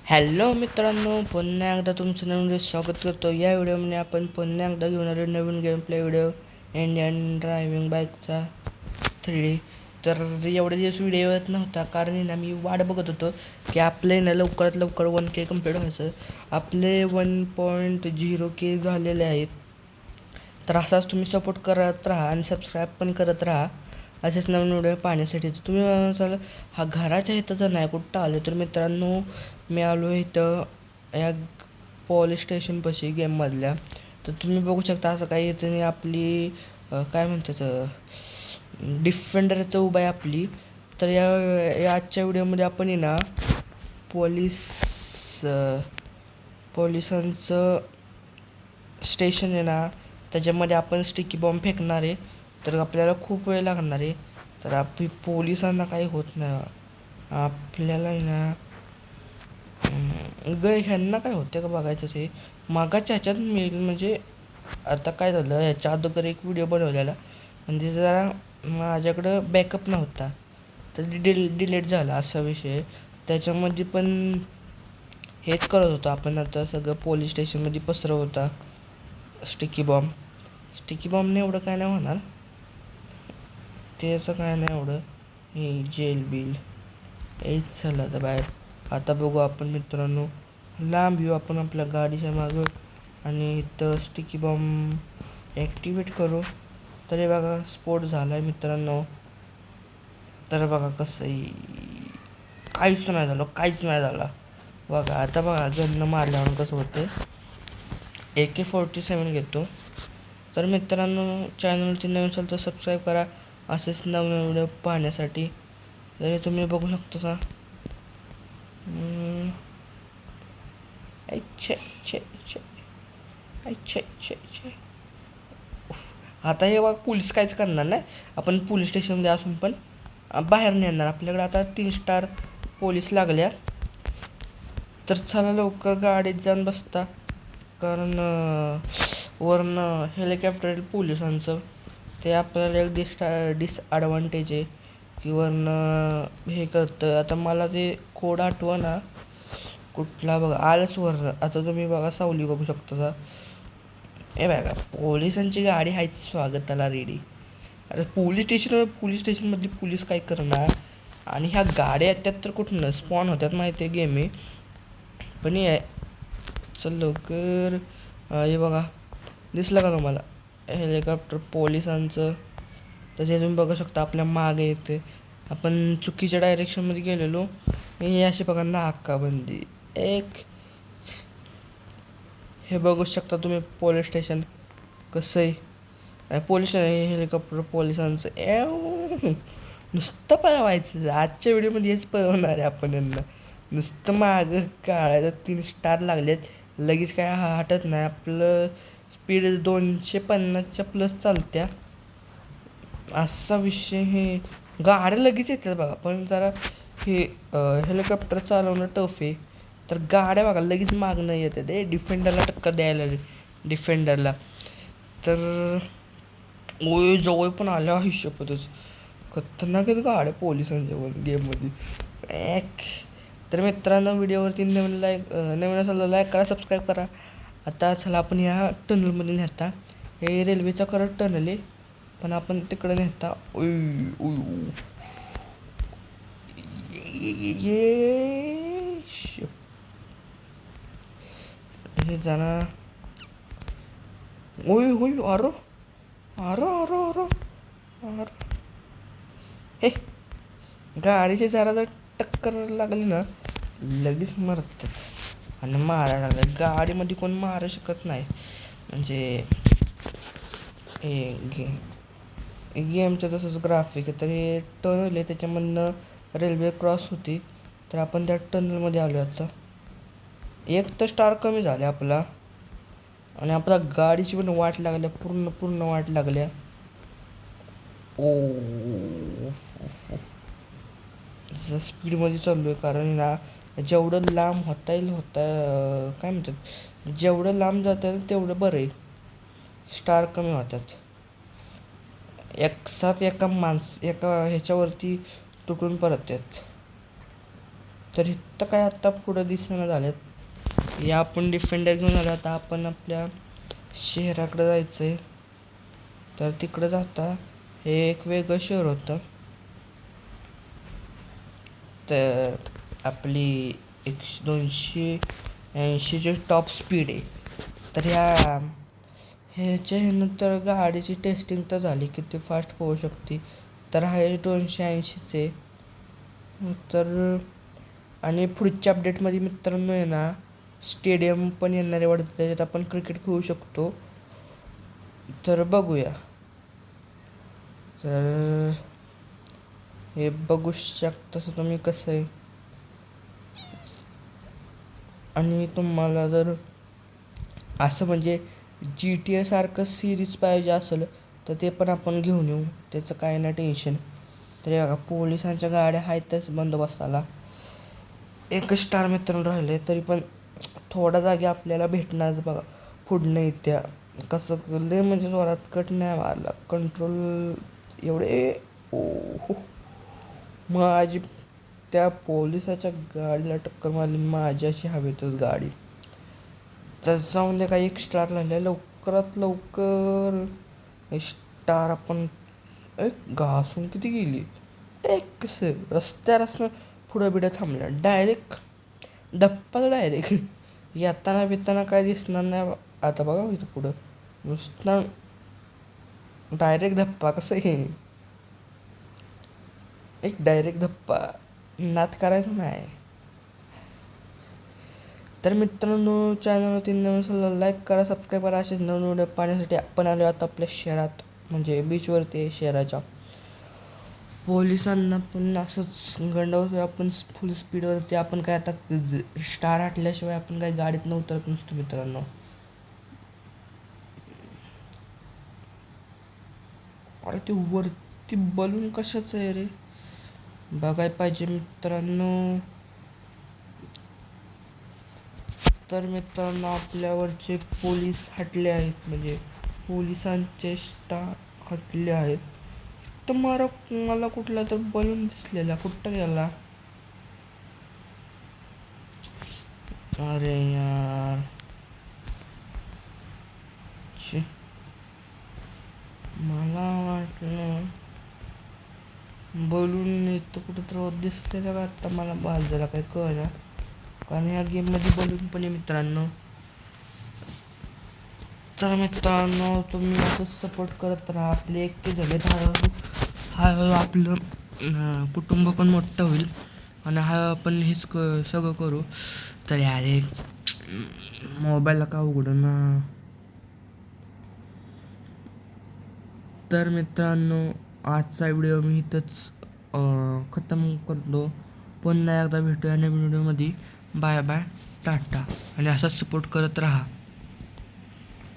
Hello मित्रांनो, पुन्हा एकदा तुमचं नवीन स्वागत करतो. या व्हिडिओमध्ये आपण पुन्हा एकदा घेऊन आलो नवीन game play video Indian driving बाईकचा 3D. तर एवढे दिवस व्हिडिओ येत नव्हता कारण ना मी वाट बघत होतो की आपले ना लवकरात लवकर 1K कंप्लीट व्हायचं. आपले 1.0K झालेले आहेत. तर असाच तुम्ही सपोर्ट करत राहा आणि सबस्क्राईब पण करत राहा असेच नवीन व्हिडिओ पाहण्यासाठी. तुम्ही म्हणाल हा घराच्या इथं जर नाही कुठं आलो, तर मित्रांनो मी आलो इथं या पोलीस स्टेशनपाशी गेममधल्या. तर तुम्ही बघू शकता असं काही इथं नाही आपली काय म्हणतात डिफेंडर इथं उभा आहे आपली. तर या आजच्या व्हिडिओमध्ये आपण ना पोलिसांचं स्टेशन आहे ना, त्याच्यामध्ये आपण स्टिकी बॉम्ब फेकणार आहे. तर आपल्याला खूप वेळ लागणार आहे. तर पोलिसांना काही होत नाही. आपल्याला आहे ना ह्यांना काय होतं का बघायचंच आहे. मागाच्या ह्याच्यात मी म्हणजे आता काय झालं, ह्याच्या अगोदर एक व्हिडिओ बनवलेला म्हणजे जरा माझ्याकडं बॅकअप नव्हता, तर डिलीट झाला असा विषय. त्याच्यामध्ये पण हेच करत होतो आपण. आता सगळं पोलीस स्टेशनमध्ये पसरव होता स्टिकी बॉम्बने एवढं काय नाही होणार, त्याचं काय नाही एवढं. हे जेल बिल हेच झालं आता बाहेर. आता बघू आपण मित्रांनो, लांब येऊ आपण आपल्या गाडीच्या मागं आणि इथं स्टिकी बॉम्ब ॲक्टिवेट करू. तरी बघा स्फोट झाला आहे मित्रांनो. तर बघा कसं काहीच नाही झालं बघा. आता बघा गन्न मारल्यावर कसं होतं. AK-47 घेतो. तर मित्रांनो, चॅनलची नवीन असेल तर सबस्क्राईब करा असेच नवीन व्हिडिओ पाहण्यासाठी. जरी तुम्ही बघू शकता का आता हे बघा पोलीस काहीच करणार नाही. आपण पोलीस स्टेशनमध्ये असून पण बाहेर नेणार. आपल्याकडे आता 3 स्टार पोलीस लागल्या. तर चला लवकर गाडीत जाऊन बसता, कारण वरनं हेलिकॉप्टर पोलिसांचं ते आपल्याला एक डिसॲडव्हान्टेज आहे की वरनं हे करतं. आता मला ते कोड आठवना कुठला बघा आलंच वरनं. आता तुम्ही बघा सावली बघू शकता. हे बघा पोलिसांची गाडी आहेच स्वागताला रेडी. अरे पोलीस स्टेशनमधली पोलीस काय करणार. आणि ह्या गाड्या त्यात तर कुठनं स्पॉन होत्यात माहिती आहे गेम आहे. पण हे चल लवकर. हे बघा दिसलं का तुम्हाला हेलिकॉप्टर पोलिसांचं. तसे तुम्ही बघू शकता आपल्या मागे येते. आपण चुकीच्या डायरेक्शनमध्ये गेलेलो. हे अशी बघा नाकाबंदी एक. हे बघू शकता तुम्ही पोलीस स्टेशन कसं आहे. पोलीस हेलिकॉप्टर पोलिसांचं नुसतं पळवायचं. आजच्या व्हिडिओमध्ये हेच पळवणार आहे आपण यांना. नुसतं मागं काढायचं. 3 स्टार लागलेत लगेच काय हटत नाही. आपलं स्पीड 250च्या प्लस चालत्या असा विषय. हे गाड्या लगेच येतात बघा, पण जरा हे हेलिकॉप्टर चालवणं टफ आहे. तर गाड्या बघा लगेच मागणं येतात. डिफेंडरला टक्कर द्यायला डिफेंडरला. तर जवळ पण आल्या हिशोबतच खतरनाक आहेत गाड्या पोलिसांच्या गेममध्ये. तर मित्रांनो, व्हिडिओवरती नवीन असेल तर लाईक करा, सबस्क्राईब करा. आता चला आपण ह्या टनलमध्ये नेता. हे रेल्वेचा खरंच टनल आहे, पण आपण तिकडे नेता. हे जाणार. अरे अरे अरे अरे अरे हे गाडीची जर टक्कर लागली ना लगेच मरतात आणि मारायला लागलं. गाडीमध्ये कोण मारू शकत नाही. म्हणजे हे गेमचं तसंच ग्राफिक आहे. तर हे टनल आहे, त्याच्यामधनं रेल्वे क्रॉस होती. तर आपण त्या टनलमध्ये आलो. आता एक तर स्टार कमी झाले आपला आणि आपल्या गाडीची पण वाट लागल्या, पूर्ण वाट लागल्या. स्पीडमध्ये चाललो आहे कारण ना जेवढं लांब काय म्हणतात, जेवढं लांब जाता येईल तेवढं बरं आहे. स्टार कमी होतात. एका ह्याच्यावरती तुटून परत येत. तर इथं काय आत्ता पुढं दिसणं झाल्यात. या आपण डिफेंडर घेऊन आलो. आता आपण आपल्या शहराकडे जायचं आहे. तर तिकडं जाता हे एक वेगळं शहर होतं. तर आपली 280ची टॉप स्पीड आहे. तर ह्याच्यानंतर गाडीची टेस्टिंग तर झाली किती फास्ट पोहू शकते. तर आहे 280चे. तर आणि पुढच्या अपडेटमध्ये मित्रांनो आहे ना स्टेडियम पण येणारे वाटतं. त्याच्यात आपण क्रिकेट खेळू शकतो. तर बघूया. तर हे बघू शकता तसं तुम्ही कसं आहे. आणि तुम्हाला जर असं म्हणजे GTA सारखं सिरीज पाहिजे असेल तर ते पण आपण घेऊन येऊ. त्याचं काय नाही टेन्शन. तर पोलिसांच्या गाड्या आहेतच बंदोबस्ताला. एक स्टार मित्रांनो राहिले तरी पण थोडा जागी आपल्याला भेटणार बघा. पुढनं येत्या कसं लय म्हणजे जोरात कट नाही मारला. कंट्रोल एवढे ओ हो. माझी त्या पोलिसाच्या गाडीला टक्कर मारली. माझ्याशी हवेतच गाडी. तर जाऊन दे काही एक स्टार लागले लवकरात लवकर. स्टार आपण एक घासून किती गेली. एक कसं रस्त्यानं पुढं बिडं थांबलं डायरेक्ट धप्पाच डायरेक्ट. येताना बिताना काय दिसणार नाही आता बघा इथं पुढं नुसतं डायरेक्ट धप्पा. कसं हे एक डायरेक्ट धप्पा. नाद करायचं नाही. तर मित्रांनो चॅनलवरती नवीन लाईक करा, सबस्क्राईब करा. असेच नवीन व्हिडिओ पाहण्यासाठी आपण आलो आता आपल्या शहरात म्हणजे बीचवरती शहराच्या. पोलिसांना पण असंच गंडावतो आपण फुल स्पीडवरती. आपण काय आता स्टार हटल्याशिवाय आपण काय गाडीत नव्हतं नसतो मित्रांनो. अरे ते वरती बलून कशाचं आहे रे बघायला पाहिजे मित्रांनो. तर मित्रांनो आपल्यावरचे पोलीस हटले आहेत म्हणजे पोलिसांचे स्टार हटले आहेत. तर मला कुठला तर बलून दिसलेला कुठं गेला. अरे यार मला वाटलं बलून इथं कुठं तर दिसते का आत्ता. मला बाज झाला काय कळलं कारण या गेममध्ये बलून पण आहे मित्रांनो. तर मित्रांनो तुम्ही असं सपोर्ट करत राहा. आपले एकटे झाले हळूहळू आपलं कुटुंब पण मोठं होईल आणि आपण हेच सगळं करू. तर यारे मोबाईलला का उघडं ना. तर मित्रांनो आजचा व्हिडिओ मी इथंच खतम करतो. पुन्हा एकदा भेटूया नवीन व्हिडिओमध्ये. बाय बाय टाटा आणि असाच सपोर्ट करत राहा.